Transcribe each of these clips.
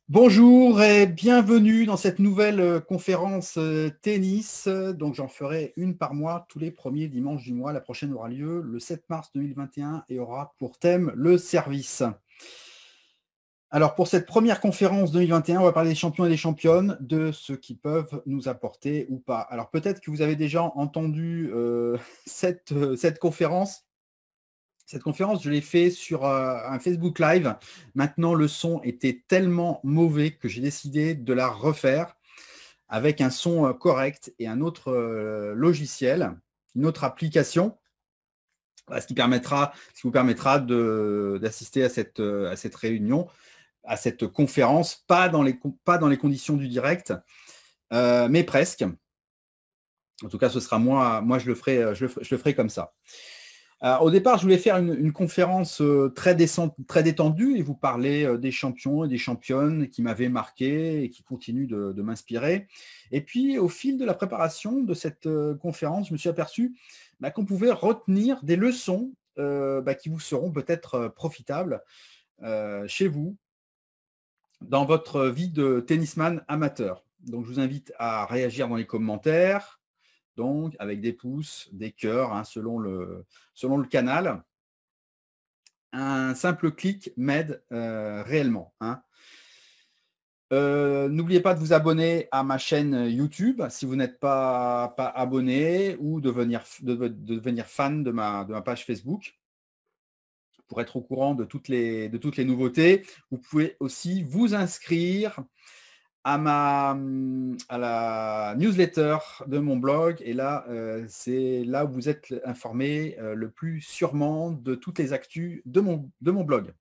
Bonjour et bienvenue dans cette nouvelle conférence tennis. Donc j'en ferai une par mois tous les premiers dimanches du mois. La prochaine aura lieu le 7 mars 2021 et aura pour thème le service. Alors pour cette première conférence 2021, on va parler des champions et des championnes, de ce qu'ils peuvent nous apporter ou pas. Alors peut-être que vous avez déjà entendu cette conférence. Cette conférence, je l'ai fait sur un Facebook Live. Maintenant, le son était tellement mauvais que j'ai décidé de la refaire avec un son correct et un autre logiciel, une autre application, ce qui vous permettra d'assister à cette réunion, à cette conférence, pas dans les conditions du direct, mais presque. En tout cas, ce sera moi je le ferai comme ça. Au départ, je voulais faire une conférence très détendue et vous parler des champions et des championnes qui m'avaient marqué et qui continuent de m'inspirer. Et puis, au fil de la préparation de cette conférence, je me suis aperçu qu'on pouvait retenir des leçons qui vous seront peut-être profitables chez vous, dans votre vie de tennisman amateur. Donc, je vous invite à réagir dans les commentaires, donc avec des pouces, des cœurs, selon le canal. Un simple clic m'aide réellement. N'oubliez pas de vous abonner à ma chaîne YouTube si vous n'êtes pas abonné, ou de devenir fan de ma page Facebook pour être au courant de toutes les nouveautés. Vous pouvez aussi vous inscrire à la newsletter de mon blog, et là, c'est là où vous êtes informé le plus sûrement de toutes les actus de mon blog.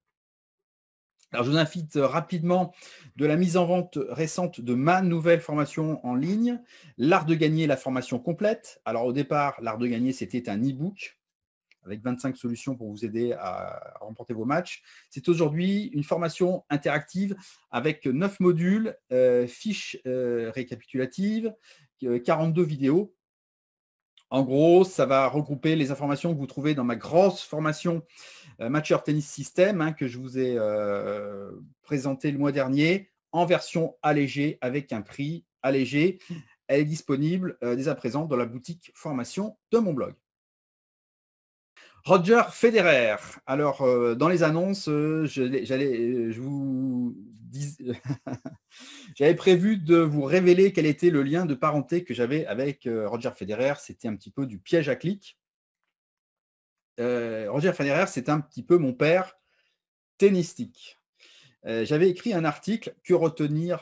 Alors, je vous invite rapidement de la mise en vente récente de ma nouvelle formation en ligne, l'art de gagner, la formation complète. Alors, au départ, l'art de gagner, c'était un e-book avec 25 solutions pour vous aider à remporter vos matchs. C'est aujourd'hui une formation interactive avec 9 modules, fiches récapitulatives, 42 vidéos. En gros, ça va regrouper les informations que vous trouvez dans ma grosse formation Mature Tennis System, que je vous ai présenté le mois dernier, en version allégée, avec un prix allégé. Elle est disponible dès à présent dans la boutique formation de mon blog. Roger Federer. Alors, dans les annonces, j'avais prévu de vous révéler quel était le lien de parenté que j'avais avec Roger Federer. C'était un petit peu du piège à clic. Roger Federer, c'est un petit peu mon père tennistique. J'avais écrit un article « Que retenir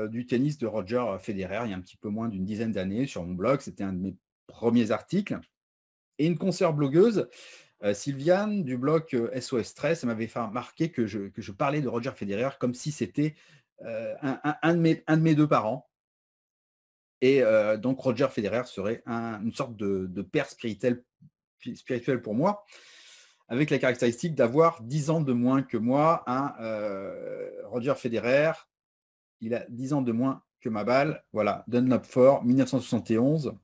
du tennis de Roger Federer » il y a un petit peu moins d'une dizaine d'années sur mon blog. C'était un de mes premiers articles. Et une consoeur blogueuse, Sylviane, du blog SOS Stress, m'avait fait remarquer que je parlais de Roger Federer comme si c'était un de mes deux parents. Et donc, Roger Federer serait une sorte de père spirituel pour moi, avec la caractéristique d'avoir 10 ans de moins que moi. Roger Federer, il a 10 ans de moins que ma balle. Voilà, Dunlop Fort, 1971.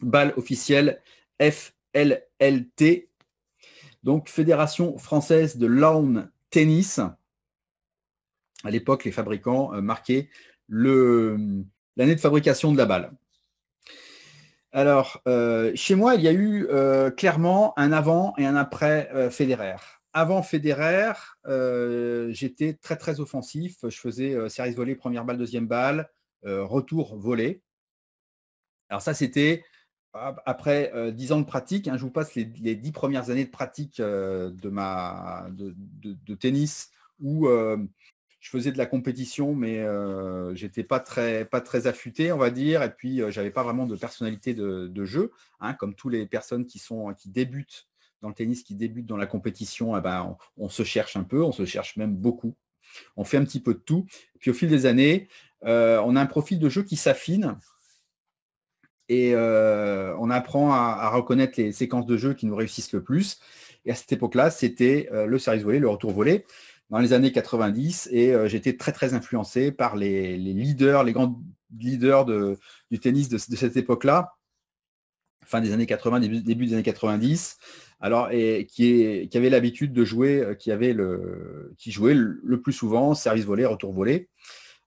Balle officielle FLLT. Donc, Fédération française de lawn tennis. À l'époque, les fabricants marquaient l'année de fabrication de la balle. Alors, chez moi, il y a eu clairement un avant et un après Federer. Avant Federer, j'étais très, très offensif. Je faisais service volé, première balle, deuxième balle, retour volé. Alors ça, c'était après 10 ans de pratique. Je vous passe les 10 premières années de pratique de tennis, où je faisais de la compétition, mais j'étais pas très affûté, on va dire. Et puis, j'avais pas vraiment de personnalité de jeu, comme toutes les personnes qui débutent dans le tennis, qui débutent dans la compétition. On se cherche un peu, on se cherche même beaucoup. On fait un petit peu de tout. Et puis, au fil des années, on a un profil de jeu qui s'affine. Et on apprend à reconnaître les séquences de jeu qui nous réussissent le plus. Et à cette époque-là, c'était le service volé, le retour volé, dans les années 90. Et j'étais très, très influencé par les leaders, les grands leaders du tennis de cette époque-là, fin des années 80, début des années 90, Alors, et qui avait l'habitude de jouer, qui jouait le plus souvent service volé, retour volé.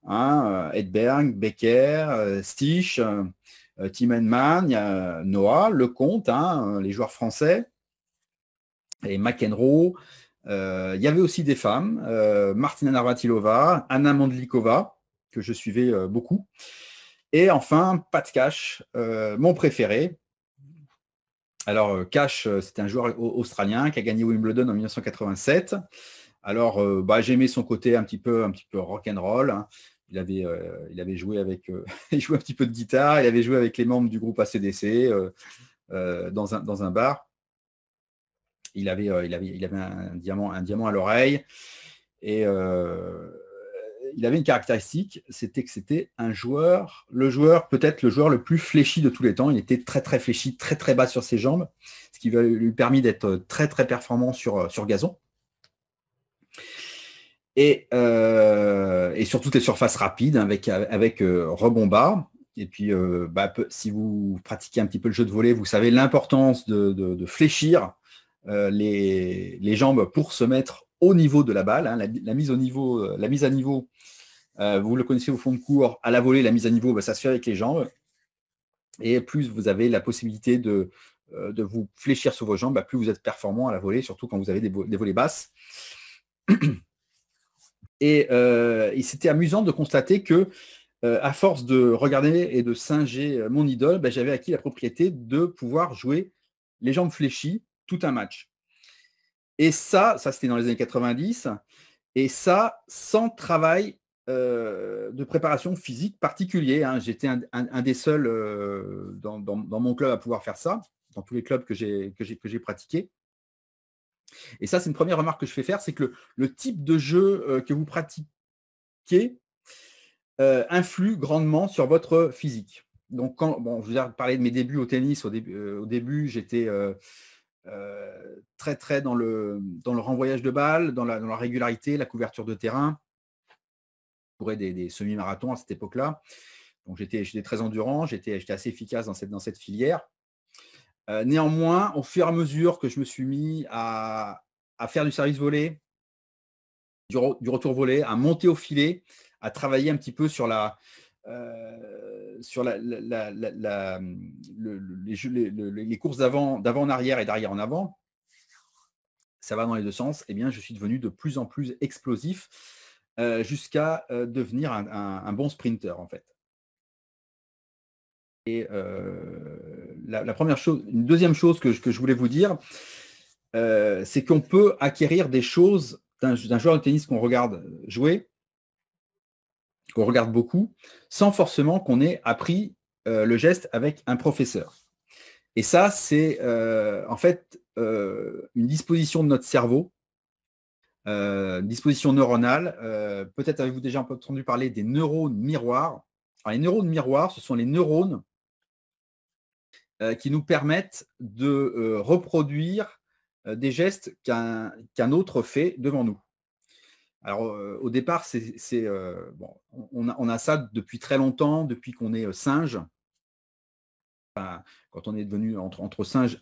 Hein, Edberg, Becker, Stich, Tim Henman, il y a Noah, Lecomte, hein, les joueurs français, et McEnroe. Il y avait aussi des femmes, Martina Navratilova, Anna Mandlikova, que je suivais beaucoup. Et enfin, Pat Cash, mon préféré. Alors, Cash, c'était un joueur australien qui a gagné Wimbledon en 1987. Alors, j'aimais son côté un petit peu rock'n'roll. Hein. Il avait joué avec, il jouait un petit peu de guitare. Il avait joué avec les membres du groupe AC/DC dans un bar. Il avait un diamant à l'oreille et il avait une caractéristique, c'était que c'était peut-être le joueur le plus fléchi de tous les temps. Il était très très fléchi, très très bas sur ses jambes, ce qui lui permis d'être très très performant sur gazon. Et sur toutes les surfaces rapides avec rebond bas. Et puis, si vous pratiquez un petit peu le jeu de volley, vous savez l'importance de fléchir les jambes pour se mettre au niveau de la balle. Hein, la mise à niveau, vous le connaissez au fond de cours, à la volée, la mise à niveau, ça se fait avec les jambes. Et plus vous avez la possibilité de vous fléchir sur vos jambes, plus vous êtes performant à la volée, surtout quand vous avez des volées basses. Et c'était amusant de constater que, à force de regarder et de singer mon idole, j'avais acquis la propriété de pouvoir jouer les jambes fléchies tout un match. Et ça c'était dans les années 90, et ça sans travail de préparation physique particulier. Hein. J'étais un des seuls dans mon club à pouvoir faire ça, dans tous les clubs que j'ai pratiqués. Et ça, c'est une première remarque que je fais faire, c'est que le type de jeu que vous pratiquez influe grandement sur votre physique. Donc, je vous ai parlé de mes débuts au tennis. Au début, j'étais très, très dans le renvoyage de balles, dans la régularité, la couverture de terrain. Je courais des semi-marathons à cette époque-là. Donc, j'étais très endurant, j'étais assez efficace dans cette filière. Néanmoins, au fur et à mesure que je me suis mis à faire du service volé, du retour volé, à monter au filet, à travailler un petit peu sur les courses d'avant en arrière et d'arrière en avant, ça va dans les deux sens, je suis devenu de plus en plus explosif jusqu'à devenir un bon sprinter en fait. Et la première chose, une deuxième chose que je voulais vous dire, c'est qu'on peut acquérir des choses d'un joueur de tennis qu'on regarde jouer, qu'on regarde beaucoup, sans forcément qu'on ait appris le geste avec un professeur. Et ça, c'est en fait une disposition de notre cerveau, une disposition neuronale. Peut-être avez-vous déjà entendu parler des neurones miroirs. Alors, les neurones miroirs, ce sont les neurones qui nous permettent de reproduire des gestes qu'un autre fait devant nous. Alors, au départ, on a ça depuis très longtemps, depuis qu'on est singe. Enfin, quand on est devenu entre singe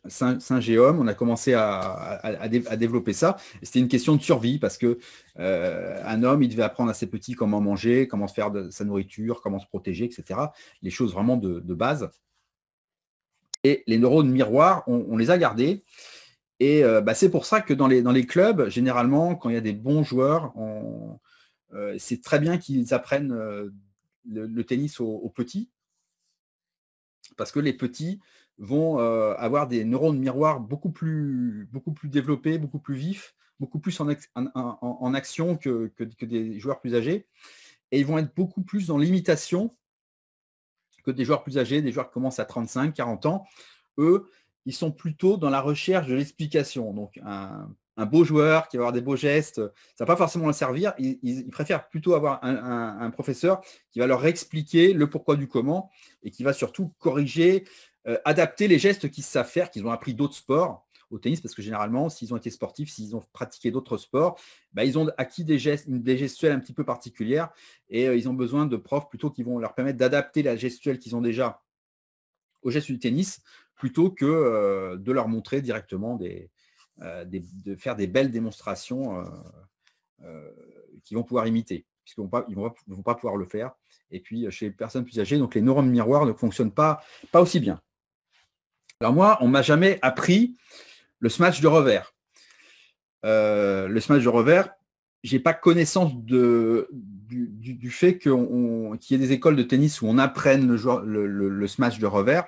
et homme, on a commencé à développer ça. C'était une question de survie parce que un homme, il devait apprendre à ses petits comment manger, comment se faire de sa nourriture, comment se protéger, etc. Les choses vraiment de base. Et les neurones miroirs, on les a gardés. Et c'est pour ça que dans les clubs, généralement, quand il y a des bons joueurs, c'est très bien qu'ils apprennent le tennis aux petits, parce que les petits vont avoir des neurones miroirs beaucoup plus développés, beaucoup plus vifs, beaucoup plus en action que des joueurs plus âgés. Et ils vont être beaucoup plus dans l'imitation que des joueurs plus âgés, des joueurs qui commencent à 35, 40 ans. Eux, ils sont plutôt dans la recherche de l'explication. Donc, un beau joueur qui va avoir des beaux gestes, ça ne va pas forcément le servir. Ils préfèrent plutôt avoir un professeur qui va leur expliquer le pourquoi du comment et qui va surtout corriger, adapter les gestes qu'ils savent faire, qu'ils ont appris d'autres sports au tennis, parce que généralement, s'ils ont été sportifs, s'ils ont pratiqué d'autres sports, ils ont acquis des gestuelles un petit peu particulières et ils ont besoin de profs plutôt qui vont leur permettre d'adapter la gestuelle qu'ils ont déjà au geste du tennis plutôt que de leur montrer directement des de faire des belles démonstrations qu'ils vont pouvoir imiter, puisqu'ils ne vont pas pouvoir le faire. Et puis, chez les personnes plus âgées, donc les neurones miroirs ne fonctionnent pas aussi bien. Alors moi, on ne m'a jamais appris le smash de revers. Le smash de revers, je n'ai pas connaissance du fait qu'il y ait des écoles de tennis où on apprenne le smash de revers.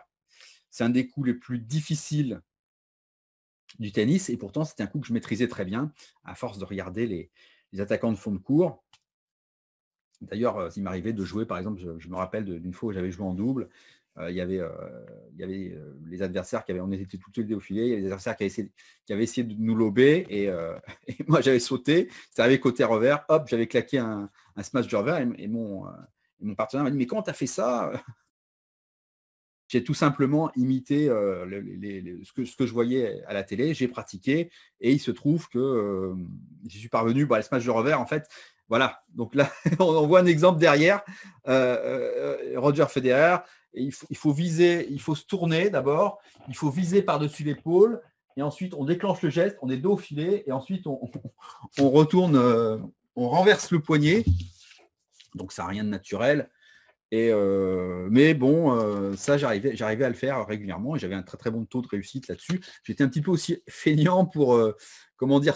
C'est un des coups les plus difficiles du tennis, et pourtant, c'était un coup que je maîtrisais très bien, à force de regarder les attaquants de fond de cours. D'ailleurs, il m'arrivait de jouer, par exemple, je me rappelle d'une fois où j'avais joué en double, il y avait les adversaires on était tous les deux au filet, il y avait les adversaires qui avaient essayé de nous lober, et moi j'avais sauté, ça avait côté revers, hop, j'avais claqué un smash de revers, et mon partenaire m'a dit « Mais comment tu as fait ça ?» J'ai tout simplement imité ce que je voyais à la télé, j'ai pratiqué, et il se trouve que j'y suis parvenu. Le smash de revers, en fait, voilà. Donc là, on voit un exemple derrière, Roger Federer. Il faut viser, il faut se tourner d'abord, il faut viser par-dessus l'épaule, et ensuite on déclenche le geste, on est dos au filet, et ensuite on retourne, on renverse le poignet. Donc ça n'a rien de naturel. Mais bon, ça, j'arrivais à le faire régulièrement, et j'avais un très très bon taux de réussite là-dessus. J'étais un petit peu aussi feignant pour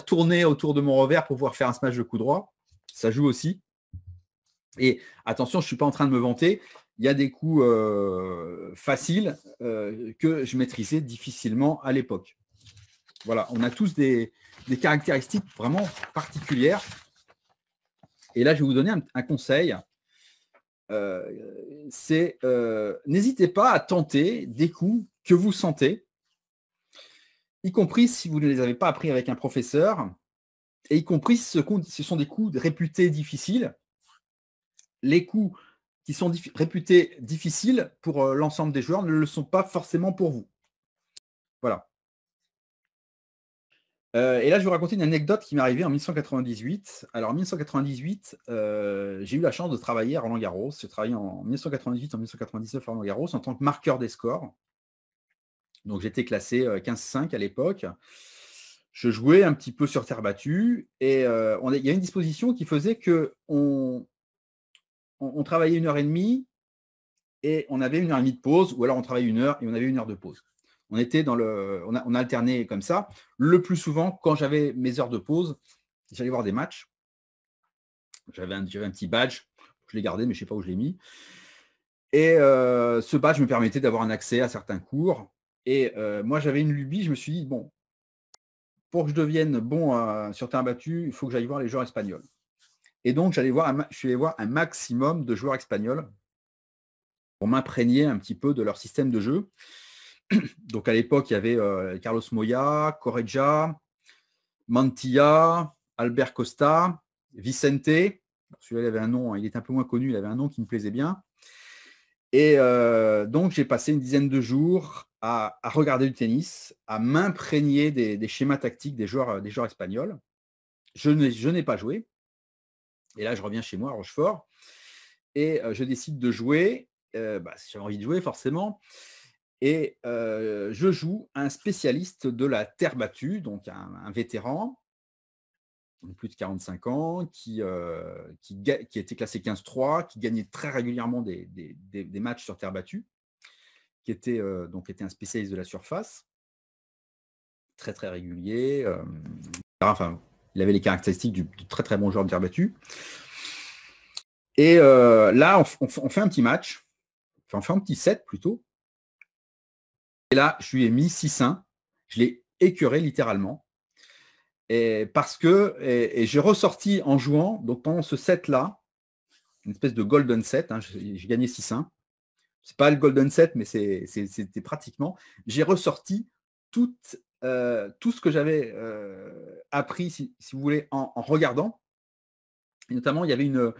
tourner autour de mon revers pour pouvoir faire un smash de coup droit. Ça joue aussi. Et attention, je ne suis pas en train de me vanter. Il y a des coups faciles que je maîtrisais difficilement à l'époque. Voilà, on a tous des caractéristiques vraiment particulières. Et là, je vais vous donner un conseil. C'est n'hésitez pas à tenter des coups que vous sentez, y compris si vous ne les avez pas appris avec un professeur, et y compris si ce sont des coups réputés difficiles. Les coups qui sont réputés difficiles pour l'ensemble des joueurs ne le sont pas forcément pour vous. Voilà. Et là, je vais vous raconter une anecdote qui m'est arrivée en 1998. Alors, en 1998, j'ai eu la chance de travailler à Roland-Garros. J'ai travaillé en 1998, en 1999 à Roland-Garros en tant que marqueur des scores. Donc, j'étais classé 15-5 à l'époque. Je jouais un petit peu sur terre battue, et il y a une disposition qui faisait qu'on travaillait 1h30 et on avait 1h30 de pause, ou alors on travaillait 1 heure et on avait 1 heure de pause. On alternait comme ça. Le plus souvent, quand j'avais mes heures de pause, j'allais voir des matchs. J'avais un petit badge, je l'ai gardé, mais je ne sais pas où je l'ai mis. Et ce badge me permettait d'avoir un accès à certains cours. Et moi, j'avais une lubie, je me suis dit, bon, pour que je devienne bon sur terrain battu, il faut que j'aille voir les joueurs espagnols. Et donc, je suis allé voir un maximum de joueurs espagnols pour m'imprégner un petit peu de leur système de jeu. Donc, à l'époque, il y avait Carlos Moya, Correia, Mantilla, Albert Costa, Vicente. Celui-là, il avait un nom, il est un peu moins connu, il avait un nom qui me plaisait bien. Et donc, j'ai passé une dizaine de jours à regarder du tennis, à m'imprégner des schémas tactiques des joueurs espagnols. Je n'ai pas joué. Et là, je reviens chez moi à Rochefort, et je décide de jouer. Si j'avais envie de jouer, forcément. Et je joue un spécialiste de la terre battue, donc un vétéran, plus de 45 ans, qui était classé 15-3, qui gagnait très régulièrement des matchs sur terre battue, qui était un spécialiste de la surface, très très régulier. Il avait les caractéristiques du très très bon joueur de terre battue. Et là, on fait un petit match, on fait un petit set plutôt. Et là, je lui ai mis 6-1. Je l'ai écœuré littéralement. Et j'ai ressorti en jouant, donc pendant ce set-là, une espèce de golden set, j'ai gagné 6-1. Ce n'est pas le golden set, mais c'était pratiquement. J'ai ressorti tout ce que j'avais appris, si vous voulez, en regardant. Et notamment, il y avait une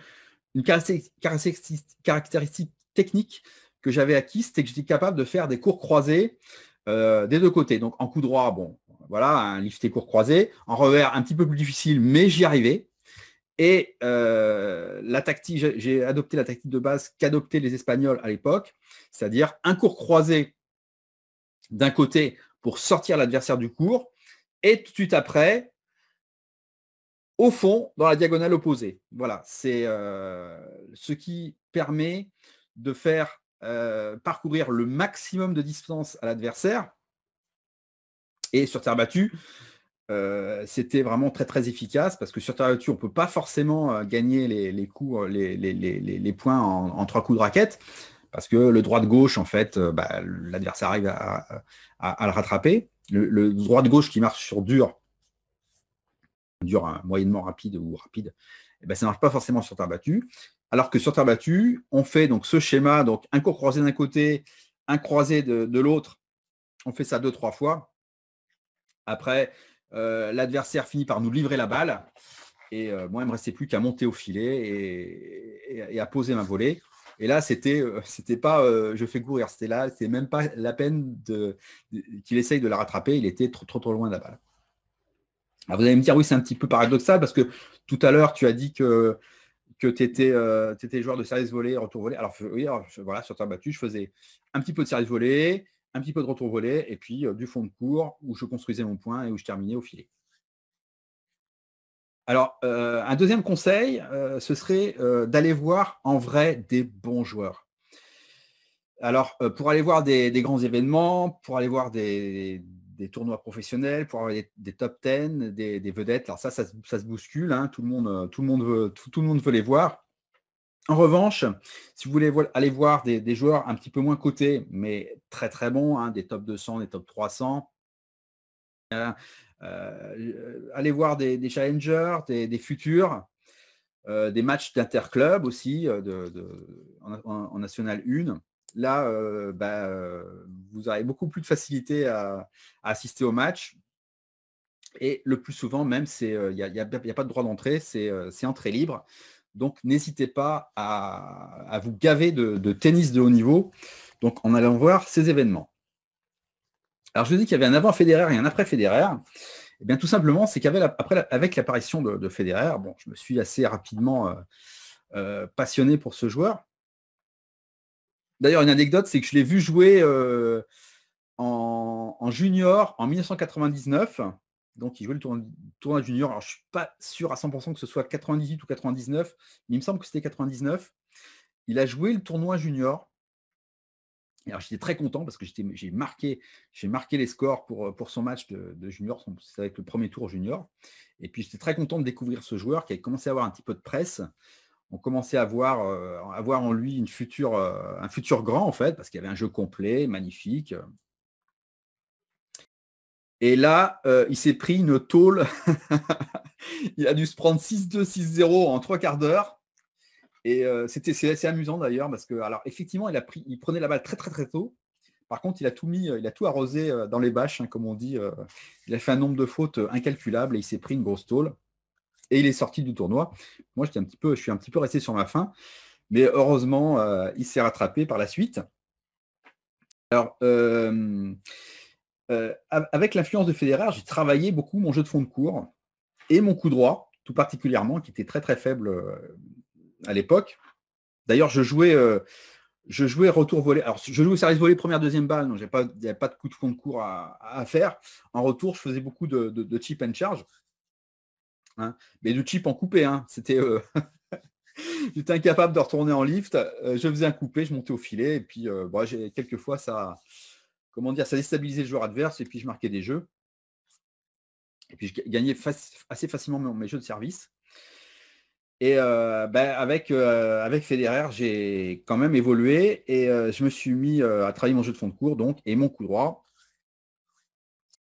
caractéristique technique que j'avais acquise, c'était que j'étais capable de faire des cours croisés des deux côtés. Donc en coup droit, bon, voilà, un lifté court croisé. En revers, un petit peu plus difficile, mais j'y arrivais. Et la tactique, j'ai adopté la tactique de base qu'adoptaient les Espagnols à l'époque, c'est-à-dire un court croisé d'un côté pour sortir l'adversaire du court, Et tout de suite après, au fond, dans la diagonale opposée. Voilà, c'est ce qui permet de faire parcourir le maximum de distance à l'adversaire. Et sur terre battue, c'était vraiment très très efficace parce que sur terre battue, on ne peut pas forcément gagner les coups, les points en 3 coups de raquette parce que le droit de gauche, en fait, l'adversaire arrive à le rattraper. Le droit de gauche qui marche sur dur moyennement rapide ou rapide, ça ne marche pas forcément sur terre battue. Alors que sur terre battue, on fait donc ce schéma, donc un court croisé d'un côté, un croisé de l'autre. On fait ça 2-3 fois. Après, l'adversaire finit par nous livrer la balle. Et moi, il ne me restait plus qu'à monter au filet et à poser ma volée. Et là, c'était pas je fais courir, c'était même pas la peine qu'il essaye de la rattraper. Il était trop loin de la balle. Alors vous allez me dire, oui, c'est un petit peu paradoxal parce que tout à l'heure, tu as dit que tu étais joueur de service volé, retour volé. Alors, oui, voilà, sur terre battue, je faisais un petit peu de service volé, un petit peu de retour volé, et puis du fond de cours où je construisais mon point et où je terminais au filet. Alors, un deuxième conseil, ce serait d'aller voir en vrai des bons joueurs. Alors, pour aller voir des grands événements, pour aller voir des tournois professionnels, pour avoir des top 10, des vedettes, alors ça se bouscule, hein, tout le monde veut les voir. En revanche, si vous voulez aller voir des joueurs un petit peu moins cotés, mais très très bons, hein, des top 200, des top 300, allez voir des challengers, des futurs, des matchs d'interclub aussi en National 1. Là, vous aurez beaucoup plus de facilité à assister au match. Et le plus souvent, même, il n'y a pas de droit d'entrée, c'est entrée libre. Donc, n'hésitez pas à vous gaver de tennis de haut niveau donc, en allant voir ces événements. Alors, je vous dis qu'il y avait un avant Federer et un après Federer. Eh bien, tout simplement, c'est avec l'apparition de Federer, bon, je me suis assez rapidement passionné pour ce joueur. D'ailleurs, une anecdote, c'est que je l'ai vu jouer en junior en 1999. Donc, il jouait le tournoi junior. Alors, je ne suis pas sûr à 100% que ce soit 98 ou 99, mais il me semble que c'était 99. Il a joué le tournoi junior. Et alors, j'étais très content parce que j'ai marqué les scores pour son match de junior. C'était avec le premier tour junior. Et puis, j'étais très content de découvrir ce joueur qui avait commencé à avoir un petit peu de presse. On commençait à voir en lui un futur grand, en fait, parce qu'il y avait un jeu complet, magnifique. Et là, il s'est pris une tôle. Il a dû se prendre 6-2, 6-0 en 3 quarts d'heure. Et c'est assez amusant d'ailleurs, parce que, alors, effectivement, il prenait la balle très, très, très tôt. Par contre, il a tout arrosé dans les bâches, hein, comme on dit. Il a fait un nombre de fautes incalculable et il s'est pris une grosse tôle. Et il est sorti du tournoi. Moi, je suis un petit peu resté sur ma faim. Mais heureusement, il s'est rattrapé par la suite. Alors, avec l'influence de Federer, j'ai travaillé beaucoup mon jeu de fond de cours et mon coup droit, tout particulièrement, qui était très très faible à l'époque. D'ailleurs, je jouais retour volé. Alors, je jouais service volé première, deuxième balle, donc il n'y avait pas de coup de fond de cours à faire. En retour, je faisais beaucoup de chip and charge, hein, mais de chip en coupé. Hein. C'était j'étais incapable de retourner en lift. Je faisais un coupé, je montais au filet, et puis quelquefois ça déstabilisait le joueur adverse, et puis je marquais des jeux. Et puis je gagnais assez facilement mes jeux de service. Et avec Federer, j'ai quand même évolué et je me suis mis à travailler mon jeu de fond de cours donc, et mon coup droit.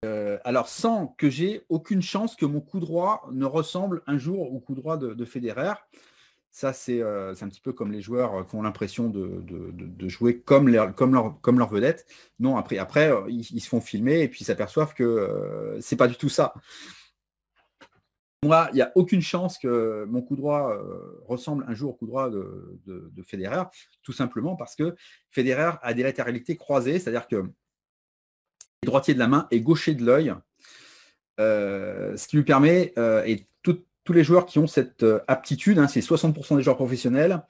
Alors, sans que j'ai aucune chance que mon coup droit ne ressemble un jour au coup droit de Federer. Ça, c'est un petit peu comme les joueurs qui ont l'impression de jouer comme leur vedette. Non, après ils se font filmer et puis ils s'aperçoivent que c'est pas du tout ça. Moi, il n'y a aucune chance que mon coup droit ressemble un jour au coup droit de Federer, tout simplement parce que Federer a des latéralités croisées, c'est-à-dire que est droitier de la main et gaucher de l'œil, ce qui lui permet, et tous les joueurs qui ont cette aptitude, hein, c'est 60% des joueurs professionnels,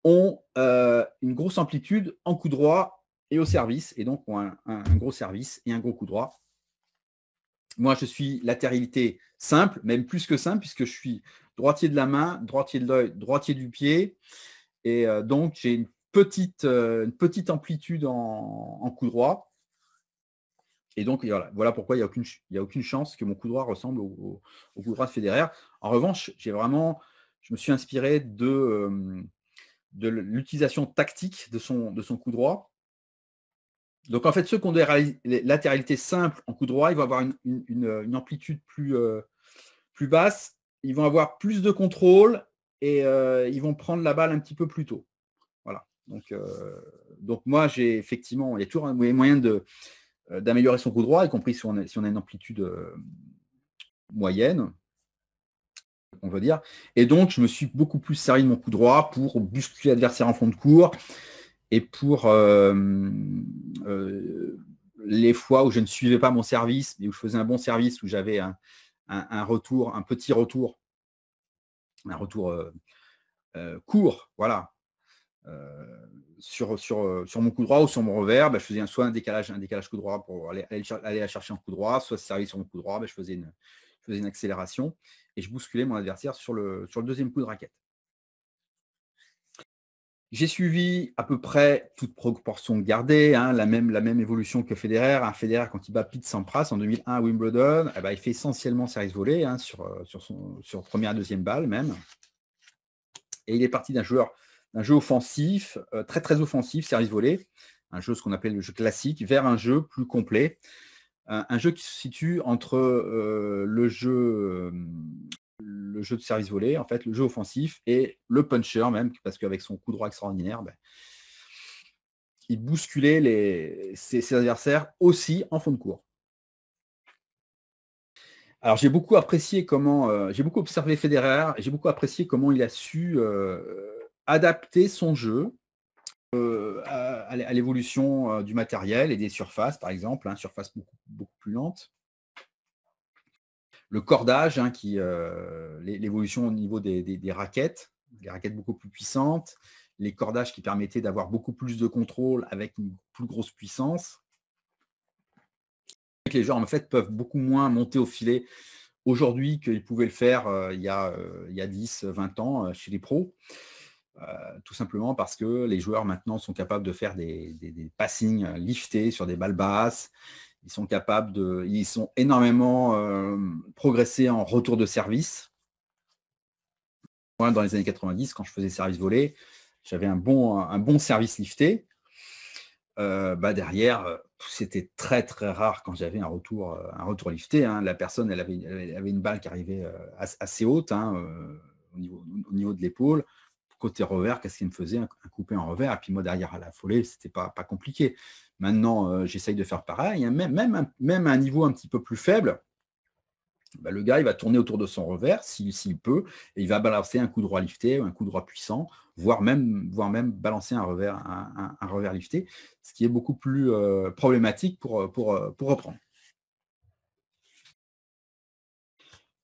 ont une grosse amplitude en coup droit et au service, et donc ont un gros service et un gros coup droit. Moi, je suis latéralité simple, même plus que simple, puisque je suis droitier de la main, droitier de l'œil, droitier du pied. Et donc, j'ai une petite amplitude en coup droit. Et donc, voilà pourquoi il n'y a aucune chance que mon coup droit ressemble au coup droit de Federer. En revanche, je me suis inspiré de l'utilisation tactique de son coup droit. Donc, en fait, ceux qui ont des latéralités simples en coup droit, ils vont avoir une amplitude plus basse, ils vont avoir plus de contrôle et ils vont prendre la balle un petit peu plus tôt. Voilà. Donc moi, il y a toujours un moyen d'améliorer son coup droit, y compris si on a une amplitude moyenne, on va dire. Et donc, je me suis beaucoup plus servi de mon coup droit pour bousculer l'adversaire en fond de cours et pour les fois où je ne suivais pas mon service, mais où je faisais un bon service, où j'avais un retour, un petit retour, un retour court, voilà, sur mon coup droit ou sur mon revers, je faisais soit un décalage coup droit pour aller la chercher en coup droit, soit service sur mon coup droit, je faisais une accélération et je bousculais mon adversaire sur le deuxième coup de raquette. J'ai suivi à peu près toute proportion gardée, la même évolution que Federer. Federer, quand il bat Pete Sampras en 2001 à Wimbledon, il fait essentiellement service volé sur première et deuxième balle même. Et il est parti d'un jeu offensif, très très offensif, service volé, un jeu, ce qu'on appelle le jeu classique, vers un jeu plus complet, un jeu qui se situe entre le jeu de service volé, en fait, le jeu offensif et le puncher même, parce qu'avec son coup droit extraordinaire, il bousculait ses adversaires aussi en fond de cours. Alors j'ai beaucoup observé Federer, et j'ai beaucoup apprécié comment il a su adapter son jeu à l'évolution du matériel et des surfaces, par exemple, surfaces beaucoup plus lentes. Le cordage, l'évolution au niveau des raquettes, les raquettes beaucoup plus puissantes, les cordages qui permettaient d'avoir beaucoup plus de contrôle avec une plus grosse puissance. Les joueurs, en fait, peuvent beaucoup moins monter au filet aujourd'hui qu'ils pouvaient le faire il y a 10, 20 ans chez les pros. Tout simplement parce que les joueurs maintenant sont capables de faire des passings liftés sur des balles basses. Ils sont énormément progressés en retour de service. Moi, dans les années 90, quand je faisais service volé, j'avais un bon service lifté. Derrière, c'était très très rare quand j'avais un retour lifté. La personne, elle avait une balle qui arrivait assez haute au niveau de l'épaule. Côté revers, qu'est-ce qu'il me faisait? Un coupé en revers. Et puis moi, derrière, à la volée, c'était pas compliqué. Maintenant, j'essaye de faire pareil. Même à un niveau un petit peu plus faible, le gars, il va tourner autour de son revers, s'il peut, et il va balancer un coup droit lifté, un coup droit puissant, voire même balancer un revers lifté, ce qui est beaucoup plus problématique pour reprendre.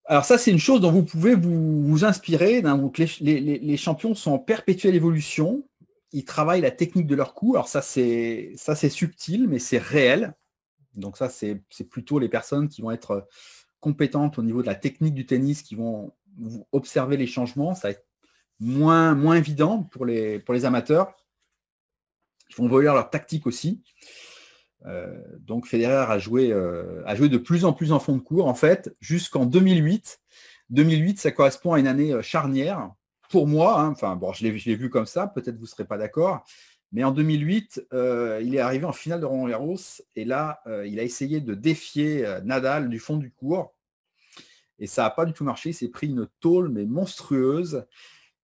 Alors ça, c'est une chose dont vous pouvez vous inspirer. Donc les champions sont en perpétuelle évolution. Ils travaillent la technique de leur coup. Alors ça, c'est subtil, mais c'est réel. Donc ça, c'est plutôt les personnes qui vont être compétentes au niveau de la technique du tennis, qui vont observer les changements. Ça va être moins évident pour les amateurs. Ils vont voir leur tactique aussi. Donc Federer a joué de plus en plus en fond de cours, en fait, jusqu'en 2008. 2008, ça correspond à une année charnière pour moi. Je l'ai vu comme ça, peut-être vous ne serez pas d'accord. Mais en 2008, il est arrivé en finale de Roland-Garros et là, il a essayé de défier Nadal du fond du court. Et ça n'a pas du tout marché. Il s'est pris une tôle, mais monstrueuse.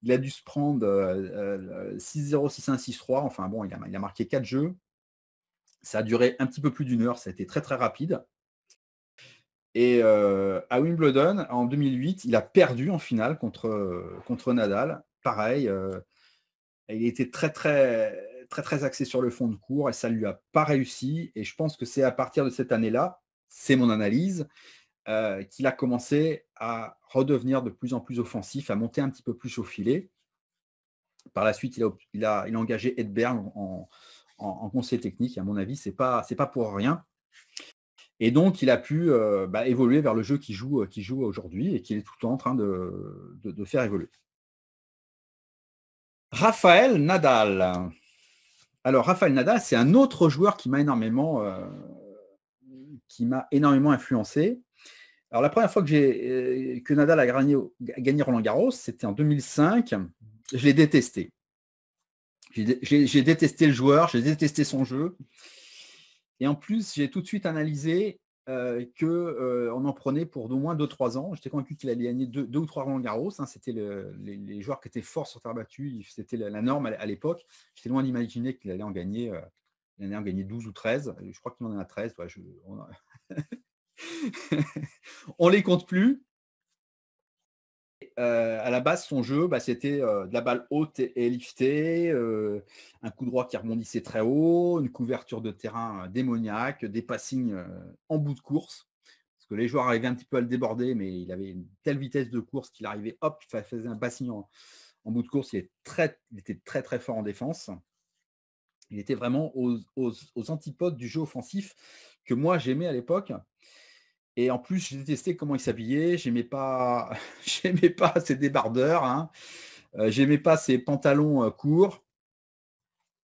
Il a dû se prendre 6-0, 6-1, 6-3. Enfin bon, il a marqué 4 jeux. Ça a duré un petit peu plus d'une heure. Ça a été très, très rapide. Et à Wimbledon, en 2008, il a perdu en finale contre Nadal. Pareil, il était très, très, très, très axé sur le fond de cours et ça ne lui a pas réussi. Et je pense que c'est à partir de cette année-là, c'est mon analyse, qu'il a commencé à redevenir de plus en plus offensif, à monter un petit peu plus au filet. Par la suite, il a engagé Edberg en conseil technique. À mon avis, ce n'est pas pour rien. Et donc, il a pu évoluer vers le jeu qu'il joue aujourd'hui et qu'il est tout le temps en train de faire évoluer. Rafael Nadal. Alors, Rafael Nadal, c'est un autre joueur qui m'a énormément influencé. Alors, la première fois que Nadal a gagné Roland-Garros, c'était en 2005. Je l'ai détesté. J'ai détesté le joueur, j'ai détesté son jeu. Et en plus, j'ai tout de suite analysé qu'on en prenait pour au moins 2-3 ans. J'étais convaincu qu'il allait gagner 2 ou 3 Roland-Garros. Hein. C'était les joueurs qui étaient forts sur terre battue. C'était la norme à l'époque. J'étais loin d'imaginer qu'il allait en gagner, 12 ou 13. Je crois qu'il en a 13. Ouais, on ne les compte plus. À la base, son jeu, c'était de la balle haute et liftée, un coup droit qui rebondissait très haut, une couverture de terrain démoniaque, des passings en bout de course. Parce que les joueurs arrivaient un petit peu à le déborder, mais il avait une telle vitesse de course qu'il arrivait, hop, il faisait un passing en bout de course. Il était très, très fort en défense. Il était vraiment aux antipodes du jeu offensif que moi, j'aimais à l'époque. Et en plus, j'ai détesté comment il s'habillait. J'aimais pas, j'aimais pas ses débardeurs. Hein. J'aimais pas ses pantalons courts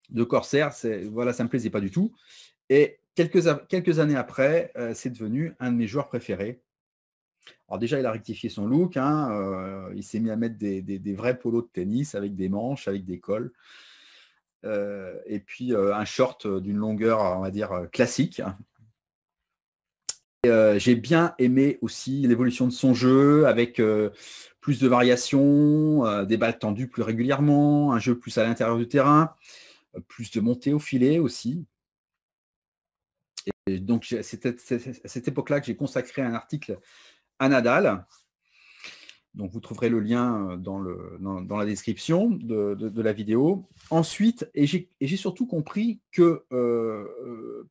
de corsaire. Voilà, ça me plaisait pas du tout. Et quelques années après, c'est devenu un de mes joueurs préférés. Alors déjà, il a rectifié son look. Hein. Il s'est mis à mettre des vrais polos de tennis avec des manches, avec des cols. Et puis un short d'une longueur, on va dire, classique. J'ai bien aimé aussi l'évolution de son jeu avec plus de variations, des balles tendues plus régulièrement, un jeu plus à l'intérieur du terrain, plus de montée au filet aussi. Et donc, c'est à cette époque-là que j'ai consacré un article à Nadal. Donc, vous trouverez le lien dans la description de la vidéo. Ensuite, et j'ai surtout compris que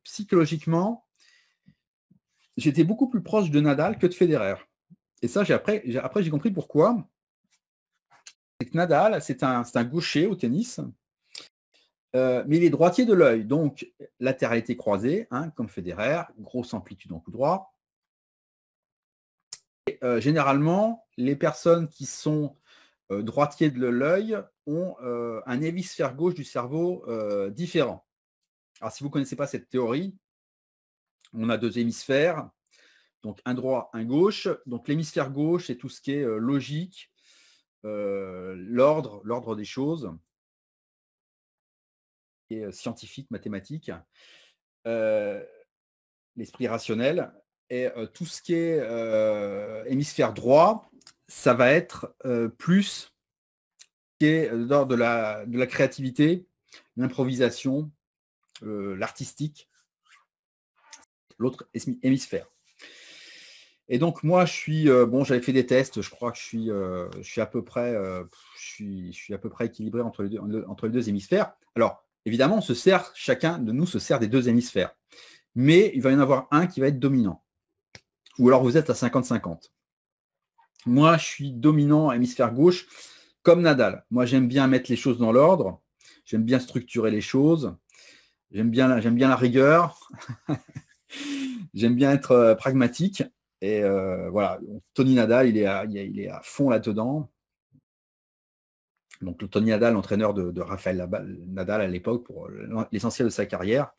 psychologiquement, j'étais beaucoup plus proche de Nadal que de Federer. Et ça, après, j'ai compris pourquoi. C'est que Nadal, c'est un gaucher au tennis, mais il est droitier de l'œil. Donc, latéralité croisée, hein, comme Federer, grosse amplitude en coup droit. Et, généralement, les personnes qui sont droitiers de l'œil ont un hémisphère gauche du cerveau différent. Alors, si vous ne connaissez pas cette théorie, on a 2 hémisphères, donc un droit, un gauche. Donc, l'hémisphère gauche, c'est tout ce qui est logique, l'ordre des choses, et scientifique, mathématique, l'esprit rationnel. Et tout ce qui est hémisphère droit, ça va être plus qui est l'ordre de la créativité, l'improvisation, l'artistique, l'autre hémisphère. Et donc moi, je suis j'avais fait des tests. Je crois que je suis à peu près équilibré entre les deux hémisphères. Alors évidemment, chacun de nous se sert des 2 hémisphères, mais il va y en avoir un qui va être dominant. Ou alors vous êtes à 50-50. Moi, je suis dominant hémisphère gauche, comme Nadal. Moi, j'aime bien mettre les choses dans l'ordre. J'aime bien structurer les choses. J'aime bien la rigueur. J'aime bien être pragmatique. Et voilà, Tony Nadal, il est à fond là-dedans. Donc, Tony Nadal, l'entraîneur de Rafael Nadal à l'époque, pour l'essentiel de sa carrière.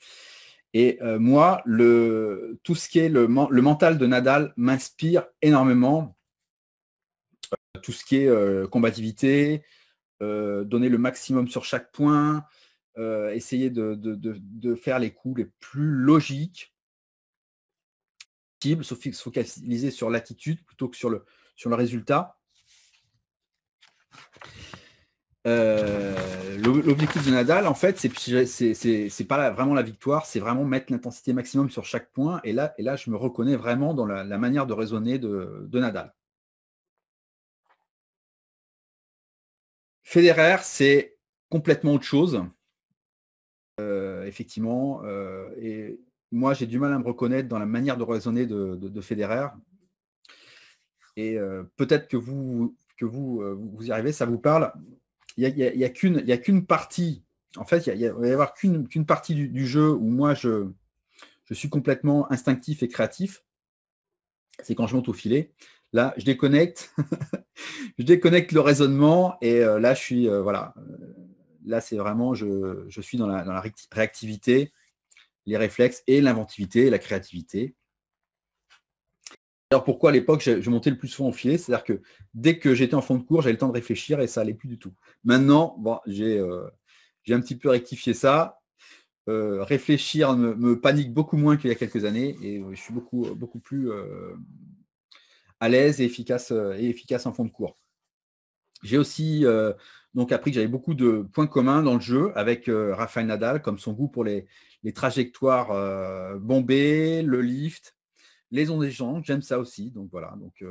Et moi, tout ce qui est le mental de Nadal m'inspire énormément. Tout ce qui est combativité, donner le maximum sur chaque point, essayer de faire les coups les plus logiques possibles, se focaliser sur l'attitude plutôt que sur le résultat. L'objectif de Nadal, en fait, c'est pas vraiment la victoire, c'est vraiment mettre l'intensité maximum sur chaque point. Et là, je me reconnais vraiment dans la manière de raisonner de Nadal. Federer, c'est complètement autre chose. Effectivement. Et moi, j'ai du mal à me reconnaître dans la manière de raisonner de Federer. Et peut-être que vous y arrivez, ça vous parle. Il n'y a qu'une partie. En fait, il va y avoir qu'une partie du jeu où moi, je je suis complètement instinctif et créatif, c'est quand je monte au filet. Là, je déconnecte, je déconnecte le raisonnement et là, je suis, voilà. Là, c'est vraiment, je suis dans la réactivité, les réflexes et l'inventivité et la créativité. Alors pourquoi à l'époque je montais le plus souvent au filet, c'est-à-dire que dès que j'étais en fond de cours, j'avais le temps de réfléchir et ça allait plus du tout. Maintenant, bon, j'ai un petit peu rectifié ça. Réfléchir me panique beaucoup moins qu'il y a quelques années et je suis beaucoup plus à l'aise et efficace en fond de cours. J'ai aussi donc appris que j'avais beaucoup de points communs dans le jeu avec Rafael Nadal, comme son goût pour les trajectoires bombées, le lift, les ondes échanges, j'aime ça aussi. Donc voilà. Donc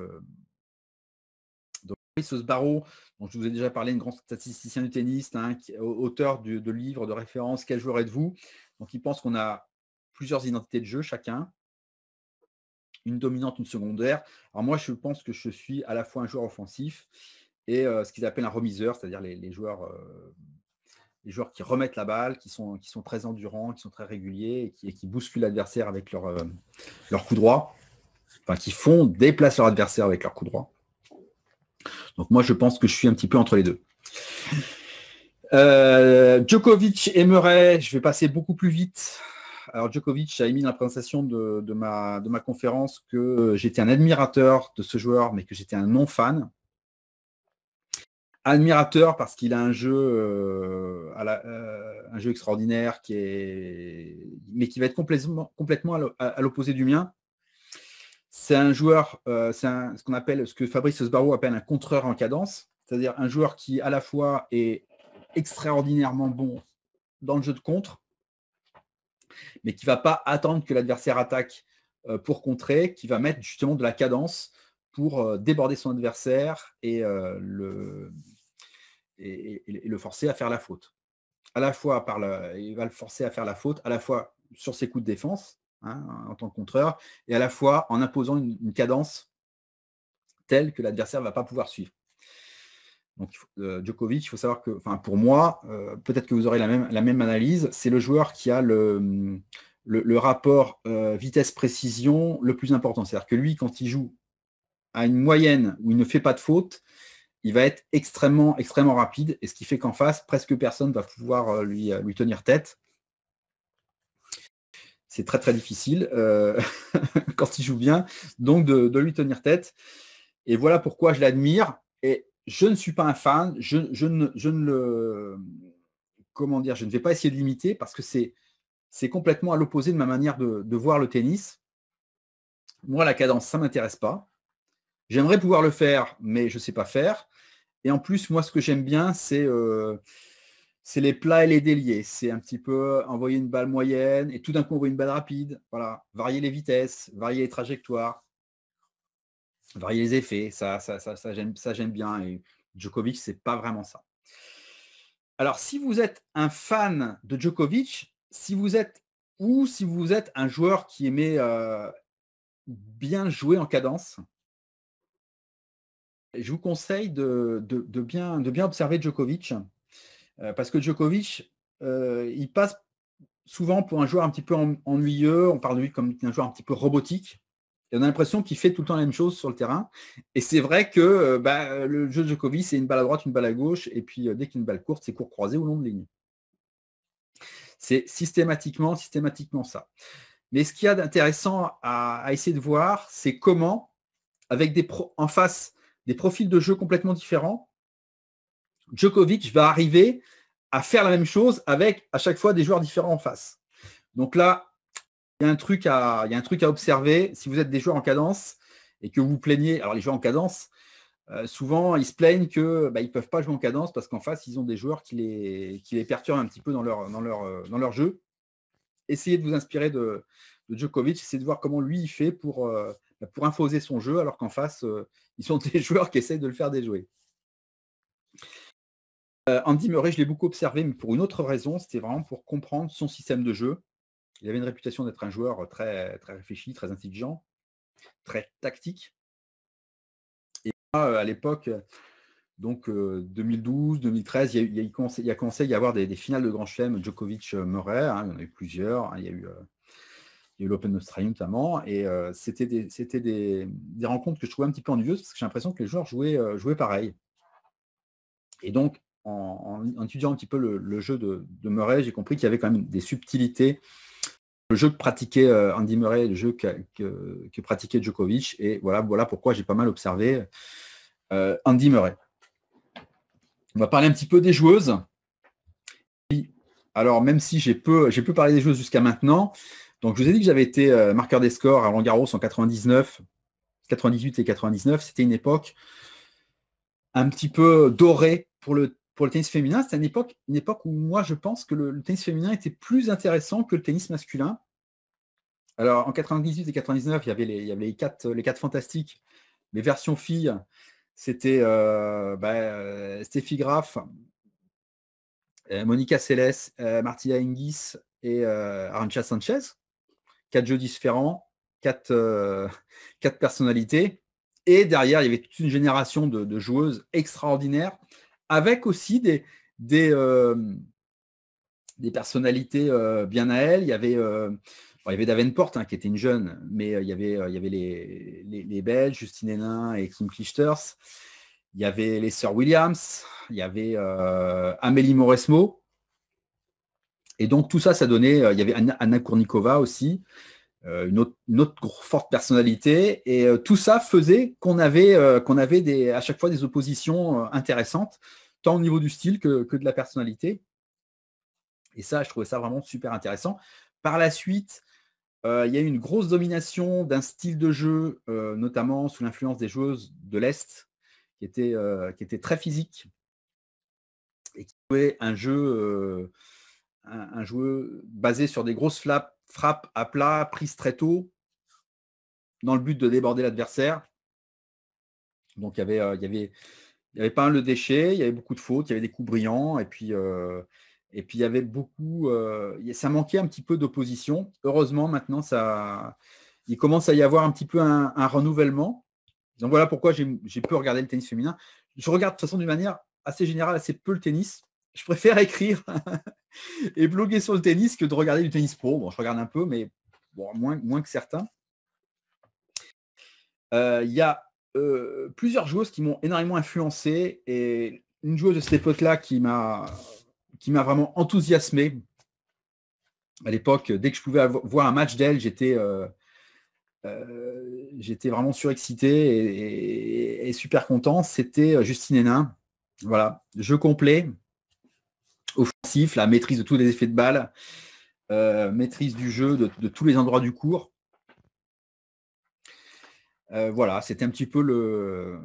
Fabrice Sbarro, dont je vous ai déjà parlé, un grand statisticien du tennis, hein, auteur de livres de référence, Quel joueur êtes-vous? Donc il pense qu'on a plusieurs identités de jeu chacun, une dominante, une secondaire. Alors moi, je pense que je suis à la fois un joueur offensif et ce qu'ils appellent un remiseur, c'est-à-dire les joueurs qui remettent la balle, qui sont très endurants, qui sont très réguliers et qui bousculent l'adversaire avec leur coup droit, enfin qui déplacent leur adversaire avec leur coup droit. Donc moi, je pense que je suis un petit peu entre les deux. Djokovic et Murray, je vais passer beaucoup plus vite. Alors Djokovic, j'avais mis dans la présentation de ma conférence que j'étais un admirateur de ce joueur, mais que j'étais un non-fan. Admirateur parce qu'il a un jeu extraordinaire mais qui va être complètement à l'opposé du mien. C'est un joueur, ce que Fabrice Sbarro appelle un contreur en cadence, c'est-à-dire un joueur qui à la fois est extraordinairement bon dans le jeu de contre, mais qui ne va pas attendre que l'adversaire attaque pour contrer, qui va mettre justement de la cadence pour déborder son adversaire et le forcer à faire la faute. À la fois il va le forcer à faire la faute, à la fois sur ses coups de défense, hein, en tant que contreur, et à la fois en imposant une cadence telle que l'adversaire ne va pas pouvoir suivre. Donc, Djokovic, il faut savoir que, pour moi, peut-être que vous aurez la même analyse, c'est le joueur qui a le rapport vitesse-précision le plus important. C'est-à-dire que lui, quand il joue à une moyenne où il ne fait pas de faute, il va être extrêmement, extrêmement rapide, et ce qui fait qu'en face, presque personne va pouvoir lui tenir tête. C'est très, très difficile quand il joue bien, donc de lui tenir tête. Et voilà pourquoi je l'admire. Et je ne suis pas un fan, je ne vais pas essayer de l'imiter parce que c'est complètement à l'opposé de ma manière de voir le tennis. Moi, la cadence, ça ne m'intéresse pas. J'aimerais pouvoir le faire, mais je ne sais pas faire. Et en plus, moi, ce que j'aime bien, c'est les plats et les déliés. C'est un petit peu envoyer une balle moyenne et tout d'un coup envoyer une balle rapide. Voilà, varier les vitesses, varier les trajectoires, varier les effets. Ça j'aime bien. Et Djokovic, c'est pas vraiment ça. Alors, si vous êtes un fan de Djokovic, si vous êtes un joueur qui aimait bien jouer en cadence, je vous conseille de bien observer Djokovic, parce que Djokovic, il passe souvent pour un joueur un petit peu ennuyeux. On parle de lui comme un joueur un petit peu robotique. Et on a l'impression qu'il fait tout le temps la même chose sur le terrain. Et c'est vrai que le jeu de Djokovic, c'est une balle à droite, une balle à gauche. Et puis, dès qu'il y a une balle courte, c'est court croisé ou long de ligne. C'est systématiquement ça. Mais ce qu'il y a d'intéressant à essayer de voir, c'est comment, avec en face des profils de jeu complètement différents, Djokovic va arriver à faire la même chose avec à chaque fois des joueurs différents en face. Donc là, il y a un truc à observer. Si vous êtes des joueurs en cadence et que vous vous plaignez, alors les joueurs en cadence, souvent ils se plaignent qu'ils ne peuvent pas jouer en cadence parce qu'en face, ils ont des joueurs qui les perturbent un petit peu dans leur jeu. Essayez de vous inspirer de Djokovic, essayez de voir comment lui il fait pour imposer son jeu, alors qu'en face, ils sont des joueurs qui essayent de le faire déjouer. Andy Murray, je l'ai beaucoup observé, mais pour une autre raison, c'était vraiment pour comprendre son système de jeu. Il avait une réputation d'être un joueur très, très réfléchi, très intelligent, très tactique. Et moi, à l'époque, donc 2012, 2013, il a commencé à y avoir des finales de Grand Chelem Djokovic-Murray. Hein, il y en a eu plusieurs. Hein, il y a eu Il y a eu l'Open d'Australie notamment, et c'était des rencontres que je trouvais un petit peu ennuyeuses parce que j'ai l'impression que les joueurs jouaient pareil. Et donc, en étudiant un petit peu le jeu de Murray, j'ai compris qu'il y avait quand même des subtilités. Le jeu que pratiquait Andy Murray, le jeu que pratiquait Djokovic, et voilà pourquoi j'ai pas mal observé Andy Murray. On va parler un petit peu des joueuses. Alors, même si j'ai peu parlé des joueuses jusqu'à maintenant, donc je vous ai dit que j'avais été marqueur des scores à Roland-Garros en 98 et 99. C'était une époque un petit peu dorée pour le tennis féminin. C'était une époque où moi, je pense que le tennis féminin était plus intéressant que le tennis masculin. Alors, en 98 et 99, il y avait les quatre fantastiques. Les versions filles, c'était Steffi Graf, Monica Seles, Martina Hingis et Arantxa Sanchez. 4 jeux différents, 4 personnalités. Et derrière, il y avait toute une génération de joueuses extraordinaires, avec aussi des personnalités bien à elles. Il y avait Davenport, qui était une jeune, mais il y avait les Belges, Justine Henin et Kim Clijsters. Il y avait les sœurs Williams, il y avait Amélie Mauresmo. Et donc tout ça donnait, il y avait Anna Kournikova aussi, une autre forte personnalité. Et tout ça faisait qu'on avait à chaque fois des oppositions intéressantes, tant au niveau du style que de la personnalité. Et ça, je trouvais ça vraiment super intéressant. Par la suite, il y a eu une grosse domination d'un style de jeu, notamment sous l'influence des joueuses de l'Est, qui était très physique et qui jouait un jeu basé sur des grosses frappes à plat, prises très tôt, dans le but de déborder l'adversaire. Donc, il y avait pas mal de déchets, il y avait beaucoup de fautes, il y avait des coups brillants, et puis il y avait beaucoup. Ça manquait un petit peu d'opposition. Heureusement, maintenant, il commence à y avoir un petit peu un renouvellement. Donc, voilà pourquoi j'ai peu regardé le tennis féminin. Je regarde de toute façon d'une manière assez générale, assez peu le tennis. Je préfère écrire et bloguer sur le tennis que de regarder du tennis pro. Bon, je regarde un peu, mais bon, moins que certains. Il y a plusieurs joueuses qui m'ont énormément influencé, et une joueuse de cette époque-là qui m'a vraiment enthousiasmé. À l'époque, dès que je pouvais voir un match d'elle, j'étais vraiment surexcité et super content. C'était Justine Henin. Voilà, jeu complet, offensif, la maîtrise de tous les effets de balle, maîtrise du jeu de tous les endroits du court. Voilà, c'était un petit peu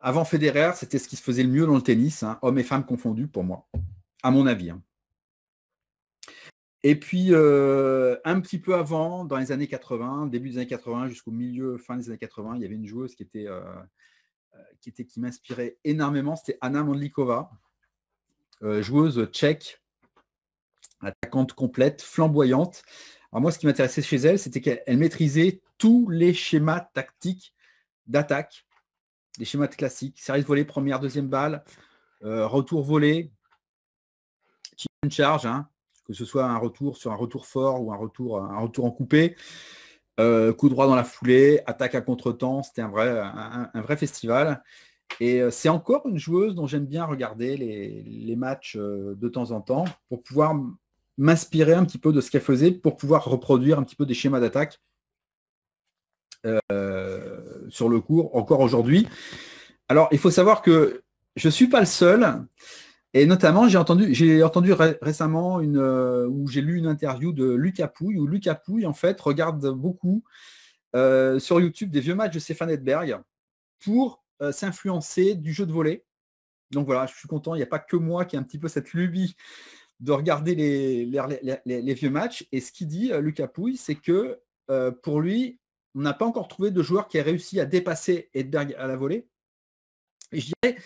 avant Federer, c'était ce qui se faisait le mieux dans le tennis, hommes et femmes confondus pour moi, à mon avis. Et puis, un petit peu avant, dans les années 80, début des années 80 jusqu'au milieu, fin des années 80, il y avait une joueuse qui m'inspirait énormément, c'était Anna Mandlikova, joueuse tchèque, attaquante complète, flamboyante. Alors moi, ce qui m'intéressait chez elle, c'était qu'elle maîtrisait tous les schémas tactiques d'attaque, les schémas classiques, service volé, première, deuxième balle, retour volé, chip charge, que ce soit un retour sur un retour fort ou un retour en coupé, coup droit dans la foulée, attaque à contre-temps. C'était un vrai festival. Et c'est encore une joueuse dont j'aime bien regarder les matchs de temps en temps pour pouvoir m'inspirer un petit peu de ce qu'elle faisait, pour pouvoir reproduire un petit peu des schémas d'attaque sur le court encore aujourd'hui. Alors, il faut savoir que je ne suis pas le seul. Et notamment, j'ai entendu récemment où j'ai lu une interview de Lucas Pouille, où Lucas Pouille, en fait, regarde beaucoup sur YouTube des vieux matchs de Stéphane Edberg pour s'influencer du jeu de volley. Donc voilà, je suis content, il n'y a pas que moi qui ai un petit peu cette lubie de regarder les vieux matchs. Et ce qu'il dit, Lucas Pouille, c'est que pour lui, on n'a pas encore trouvé de joueur qui ait réussi à dépasser Edberg à la volée. Et je dirais,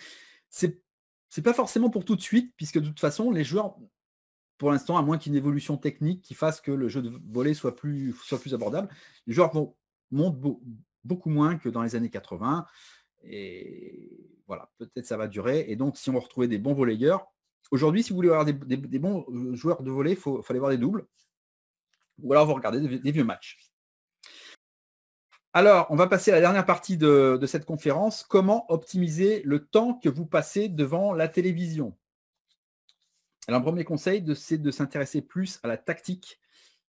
c'est pas forcément pour tout de suite, puisque de toute façon, les joueurs, pour l'instant, à moins qu'il y ait une évolution technique qui fasse que le jeu de volley soit plus abordable, les joueurs montent beaucoup moins que dans les années 80. Et voilà, peut-être ça va durer. Et donc, si on veut retrouver des bons volleyeurs, aujourd'hui, si vous voulez avoir des bons joueurs de volley, il faut aller voir des doubles. ou alors vous regardez des vieux matchs. Alors, on va passer à la dernière partie de cette conférence. Comment optimiser le temps que vous passez devant la télévision? Alors, le premier conseil, c'est de s'intéresser plus à la tactique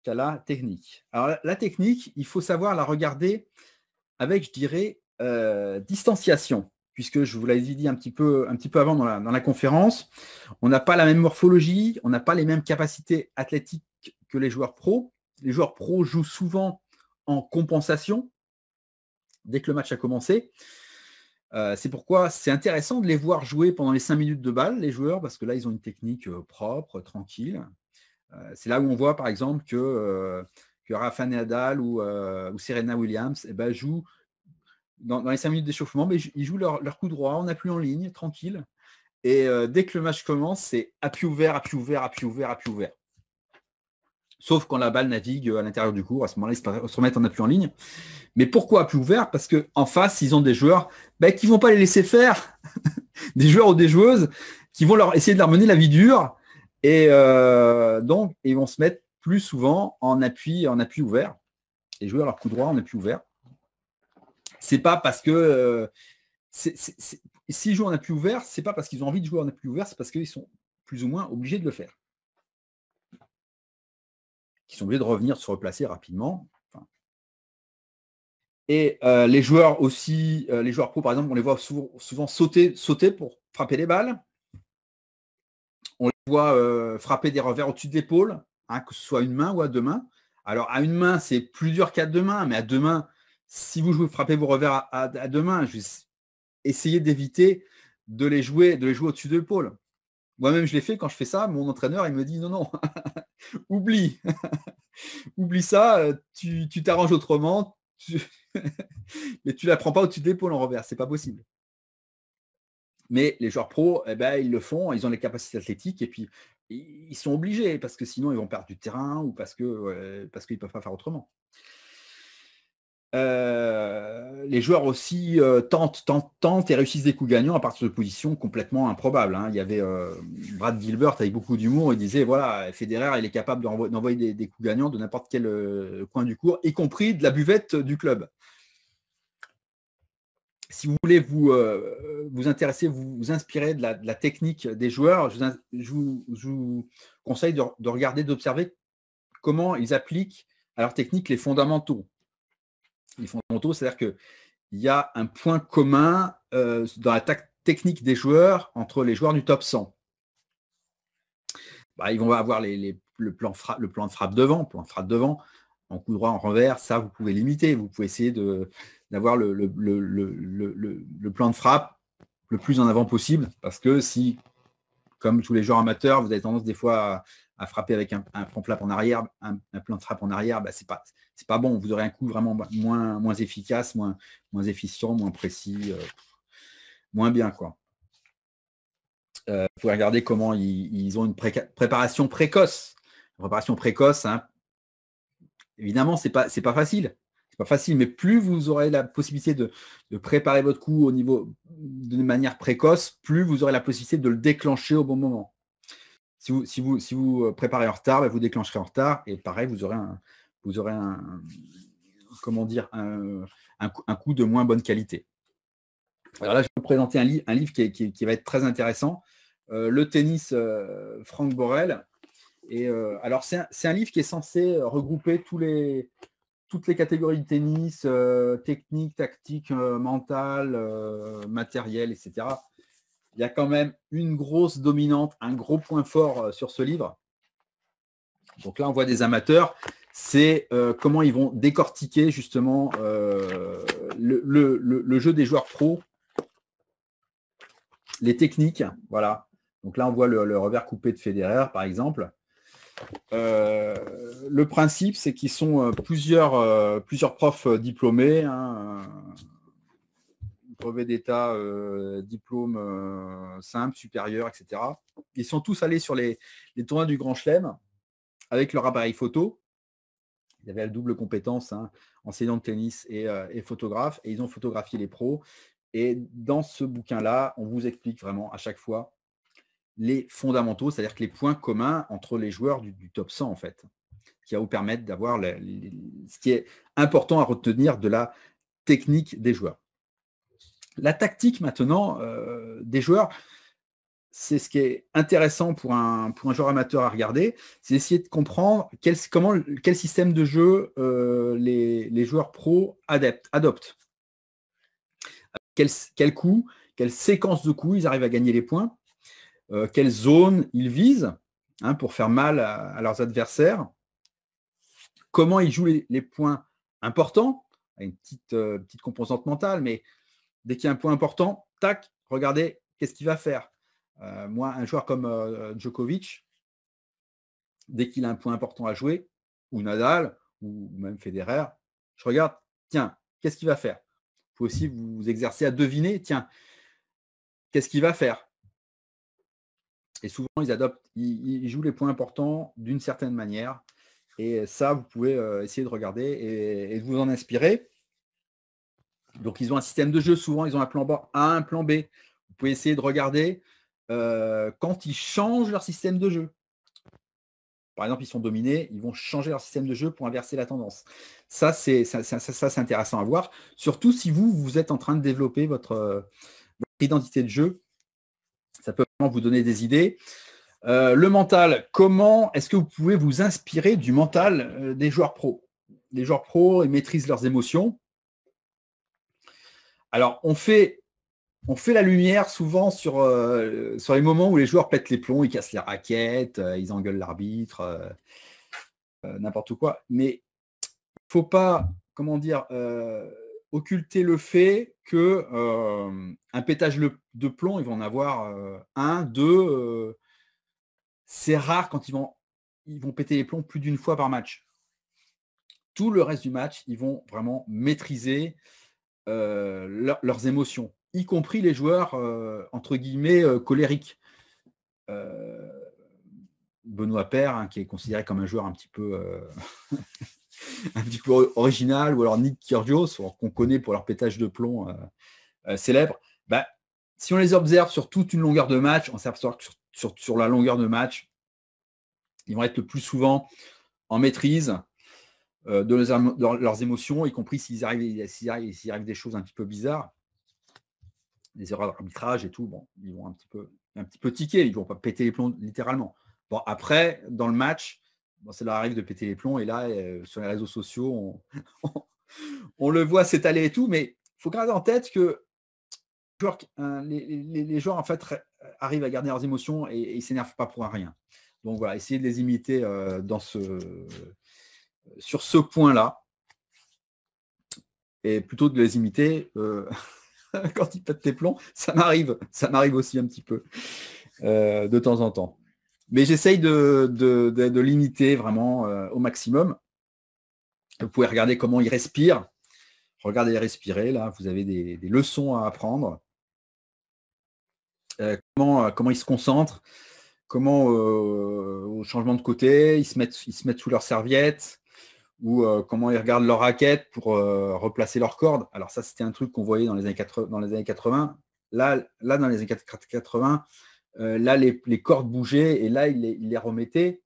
qu'à la technique. Alors, la technique, il faut savoir la regarder avec, je dirais, distanciation, puisque je vous l'avais dit un petit peu avant dans la conférence, on n'a pas la même morphologie, on n'a pas les mêmes capacités athlétiques que les joueurs pros. Les joueurs pros jouent souvent en compensation dès que le match a commencé. C'est pourquoi c'est intéressant de les voir jouer pendant les 5 minutes de balle, les joueurs, parce que là, ils ont une technique propre, tranquille. C'est là où on voit, par exemple, que Rafa Nadal ou Serena Williams jouent dans les 5 minutes d'échauffement, mais ils jouent leur coup droit, on n'a plus en ligne, tranquille. Et dès que le match commence, c'est appui ouvert, appui ouvert, appui ouvert, appui ouvert. Sauf quand la balle navigue à l'intérieur du court, à ce moment-là, ils se remettent en appui en ligne. Mais pourquoi appui ouvert? Parce qu'en face, ils ont des joueurs qui ne vont pas les laisser faire, des joueurs ou des joueuses qui vont essayer de leur mener la vie dure. Et donc, ils vont se mettre plus souvent en appui ouvert et jouer leur coup droit en appui ouvert. C'est pas parce que s'ils jouent en appui ouvert, c'est pas parce qu'ils ont envie de jouer en appui ouvert, c'est parce qu'ils sont plus ou moins obligés de le faire. Ils sont obligés de revenir se replacer rapidement. Et les joueurs aussi, les joueurs pro par exemple, on les voit souvent sauter pour frapper les balles. On les voit frapper des revers au-dessus de l'épaule, que ce soit une main ou à deux mains. Alors à une main, c'est plus dur qu'à deux mains, mais à deux mains, si vous frappez vos revers à deux mains, essayez d'éviter de les jouer au-dessus de l'épaule. Moi-même, je l'ai fait. Quand je fais ça, mon entraîneur, il me dit non, oublie. Oublie ça, tu t'arranges autrement, mais tu ne la prends pas au-dessus de l'épaule en revers, c'est pas possible. Mais les joueurs pros, ils le font, ils ont les capacités athlétiques et puis ils sont obligés parce que sinon ils vont perdre du terrain ou parce qu'ils ne peuvent pas faire autrement. Les joueurs aussi tentent et réussissent des coups gagnants à partir de positions complètement improbables. Il y avait Brad Gilbert avec beaucoup d'humour, il disait voilà, Federer il est capable d'envoyer des coups gagnants de n'importe quel coin du court, y compris de la buvette du club. Si vous voulez vous intéresser, vous inspirer de la technique des joueurs, je vous conseille de regarder, d'observer comment ils appliquent à leur technique les fondamentaux. Les fondamentaux, c'est-à-dire qu'il y a un point commun dans la technique des joueurs entre les joueurs du top 100. Ils vont avoir le plan de frappe devant, en coup droit, en revers, ça vous pouvez limiter. Vous pouvez essayer d'avoir le plan de frappe le plus en avant possible, parce que si, comme tous les joueurs amateurs, vous avez tendance des fois à frapper avec un plan de frappe en arrière, un plan de frappe en arrière, c'est pas bon. Vous aurez un coup vraiment moins efficace, moins efficient, moins précis, moins bien, quoi. Vous pouvez regarder comment ils ont une préparation précoce. Une préparation précoce, évidemment, c'est pas facile. C'est pas facile, mais plus vous aurez la possibilité de préparer votre coup au niveau de manière précoce, plus vous aurez la possibilité de le déclencher au bon moment. Si vous préparez en retard, vous déclencherez en retard, et pareil, vous aurez un coup de moins bonne qualité. Alors là, je vais vous présenter un livre qui va être très intéressant. Le tennis, Franck Borel. Et alors, c'est un livre qui est censé regrouper toutes les catégories de tennis, technique, tactique, mentale, matériel, etc. Il y a quand même une grosse dominante, un gros point fort sur ce livre. Donc là, on voit des amateurs. C'est comment ils vont décortiquer justement le jeu des joueurs pros, les techniques. Voilà. Donc là, on voit le revers coupé de Federer, par exemple. Le principe, c'est qu'ils sont plusieurs profs diplômés, brevet d'état, diplôme simple, supérieur, etc. Ils sont tous allés sur les tournois du Grand Chelem avec leur appareil photo. Il y avait la double compétence, enseignant de tennis et photographe, et ils ont photographié les pros. Et dans ce bouquin-là, on vous explique vraiment à chaque fois les fondamentaux, c'est-à-dire que les points communs entre les joueurs du top 100, en fait. qui va vous permettre d'avoir ce qui est important à retenir de la technique des joueurs. La tactique maintenant des joueurs, c'est ce qui est intéressant pour un joueur amateur à regarder, c'est essayer de comprendre quel système de jeu les joueurs pros adoptent. Quel coup, quelle séquence de coups ils arrivent à gagner les points, quelle zone ils visent pour faire mal à leurs adversaires, comment ils jouent les points importants, une petite composante mentale, mais dès qu'il y a un point important, tac, regardez, qu'est-ce qu'il va faire. Moi, un joueur comme Djokovic, dès qu'il a un point important à jouer, ou Nadal, ou même Federer, je regarde, tiens, qu'est-ce qu'il va faire? Il faut aussi vous exercer à deviner, tiens, qu'est-ce qu'il va faire? Et souvent, ils jouent les points importants d'une certaine manière. Et ça, vous pouvez essayer de regarder et de vous en inspirer. Donc, ils ont un système de jeu. Souvent, ils ont un plan A, un plan B. Vous pouvez essayer de regarder quand ils changent leur système de jeu. Par exemple, ils sont dominés, ils vont changer leur système de jeu pour inverser la tendance. Ça, c'est intéressant à voir. Surtout si vous êtes en train de développer votre identité de jeu. Ça peut vraiment vous donner des idées. Le mental, comment est-ce que vous pouvez vous inspirer du mental des joueurs pros? Les joueurs pros, ils maîtrisent leurs émotions. Alors, on fait la lumière souvent sur les moments où les joueurs pètent les plombs, ils cassent les raquettes, ils engueulent l'arbitre, n'importe quoi. Mais il ne faut pas, occulter le fait qu'un pétage de plomb, ils vont en avoir un, deux. C'est rare quand ils vont péter les plombs plus d'une fois par match. Tout le reste du match, ils vont vraiment maîtriser leurs émotions, y compris les joueurs, entre guillemets, colériques. Benoît Paire, qui est considéré comme un joueur un petit peu un petit peu original, ou alors Nick Kyrgios, qu'on connaît pour leur pétage de plomb célèbre. Si on les observe sur toute une longueur de match, on s'aperçoit que sur la longueur de match, ils vont être le plus souvent en maîtrise de leurs émotions, y compris s'il arrive des choses un petit peu bizarres, des erreurs d'arbitrage et tout. Bon, ils vont un petit peu tiquer, ils ne vont pas péter les plombs littéralement. Bon, après, dans le match, ça leur arrive de péter les plombs, et là, sur les réseaux sociaux, on le voit s'étaler et tout, mais il faut garder en tête que les joueurs en fait arrivent à garder leurs émotions et ils ne s'énervent pas pour rien. Donc voilà, essayez de les imiter sur ce point-là, et plutôt de les imiter quand ils pètent les plombs. Ça m'arrive aussi un petit peu de temps en temps. Mais j'essaye de l'imiter vraiment au maximum. Vous pouvez regarder comment ils respirent. Regardez les respirer, là, vous avez des leçons à apprendre. Comment ils se concentrent, comment au changement de côté, ils se mettent sous leur serviette, ou comment ils regardent leur raquette pour replacer leur corde. Alors ça, c'était un truc qu'on voyait dans les années 80. Là dans les années 80, là, les cordes bougeaient, et là, ils les remettaient.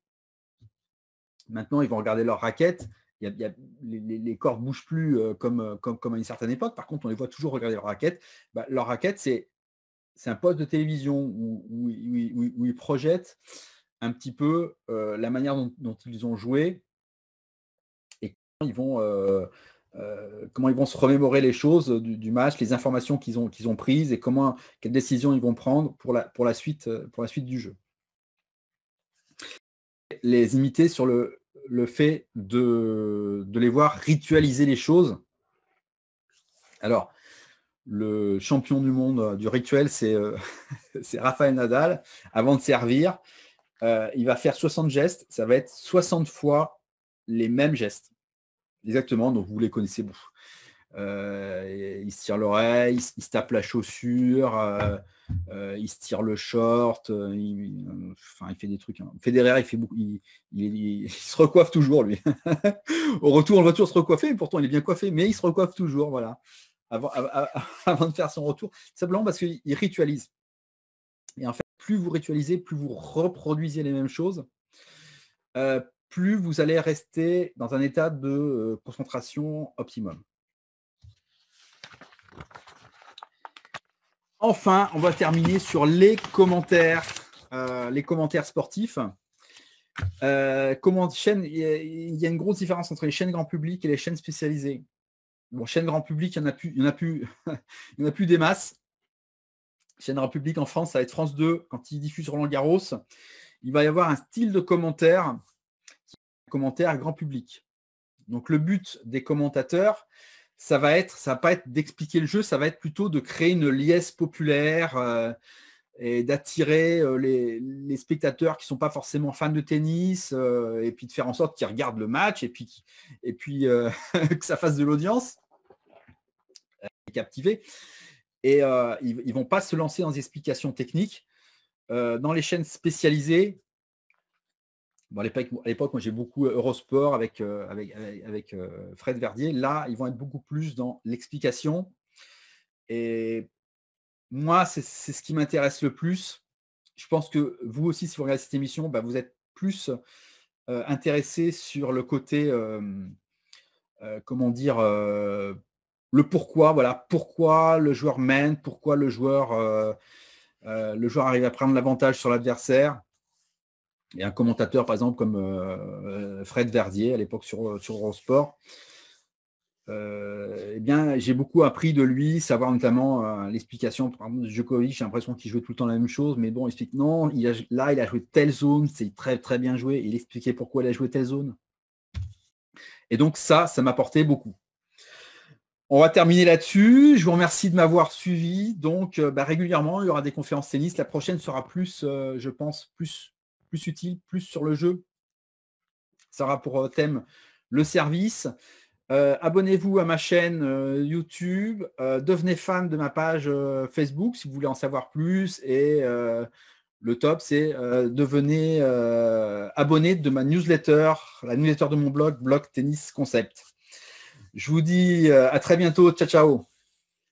Maintenant, ils vont regarder leur raquette. Les cordes ne bougent plus comme à une certaine époque. Par contre, on les voit toujours regarder leur raquette. Leur raquette, c'est un poste de télévision où ils projettent un petit peu la manière dont ils ont joué, et comment ils vont se remémorer les choses du match, les informations qu'ils ont prises, et quelles décisions ils vont prendre pour la suite du jeu. Les imiter sur le fait de les voir ritualiser les choses. Alors, le champion du monde du rituel, c'est Rafael Nadal. Avant de servir, il va faire 60 gestes. Ça va être 60 fois les mêmes gestes. Exactement, donc vous les connaissez. Il se tire l'oreille, il se tape la chaussure, il se tire le short, il fait des trucs. Federer, il se recoiffe toujours, lui. Au retour, on le voit toujours se recoiffer, pourtant il est bien coiffé, mais il se recoiffe toujours, voilà, avant de faire son retour, simplement parce qu'il ritualise. Et en fait, plus vous ritualisez, plus vous reproduisez les mêmes choses, plus vous allez rester dans un état de concentration optimum. Enfin, on va terminer sur les commentaires sportifs. Il y a une grosse différence entre les chaînes grand public et les chaînes spécialisées. Bon, chaîne grand public, il n'y en a plus des masses. Chaîne grand public en France, ça va être France 2 quand il diffuse Roland-Garros. Il va y avoir un style de commentaire grand public. Donc le but des commentateurs, ça va pas être d'expliquer le jeu, ça va être plutôt de créer une liesse populaire et d'attirer les spectateurs qui ne sont pas forcément fans de tennis et puis de faire en sorte qu'ils regardent le match et puis que ça fasse de l'audience, captiver. Et ils ne vont pas se lancer dans des explications techniques. Dans les chaînes spécialisées, bon, à l'époque, moi j'ai beaucoup Eurosport avec Fred Verdier. Là, ils vont être beaucoup plus dans l'explication. Et moi, c'est ce qui m'intéresse le plus. Je pense que vous aussi, si vous regardez cette émission, vous êtes plus intéressé sur le côté, le pourquoi. Voilà, pourquoi le joueur mène, pourquoi le joueur arrive à prendre l'avantage sur l'adversaire. Et un commentateur, par exemple, comme Fred Verdier, à l'époque sur Eurosport, j'ai beaucoup appris de lui, savoir notamment l'explication, par exemple, de Djokovic. J'ai l'impression qu'il jouait tout le temps la même chose, mais bon, il explique non, il a joué telle zone, c'est très, très bien joué. Il expliquait pourquoi il a joué telle zone. Et donc, ça m'apportait beaucoup. On va terminer là-dessus. Je vous remercie de m'avoir suivi. Donc, régulièrement, il y aura des conférences tennis. La prochaine sera plus, je pense, plus utile, plus sur le jeu. Ça aura pour thème le service. Abonnez-vous à ma chaîne YouTube. Devenez fan de ma page Facebook si vous voulez en savoir plus. Et le top, c'est devenez abonné de ma newsletter, la newsletter de mon blog Tennis Concept. Je vous dis à très bientôt. Ciao, ciao.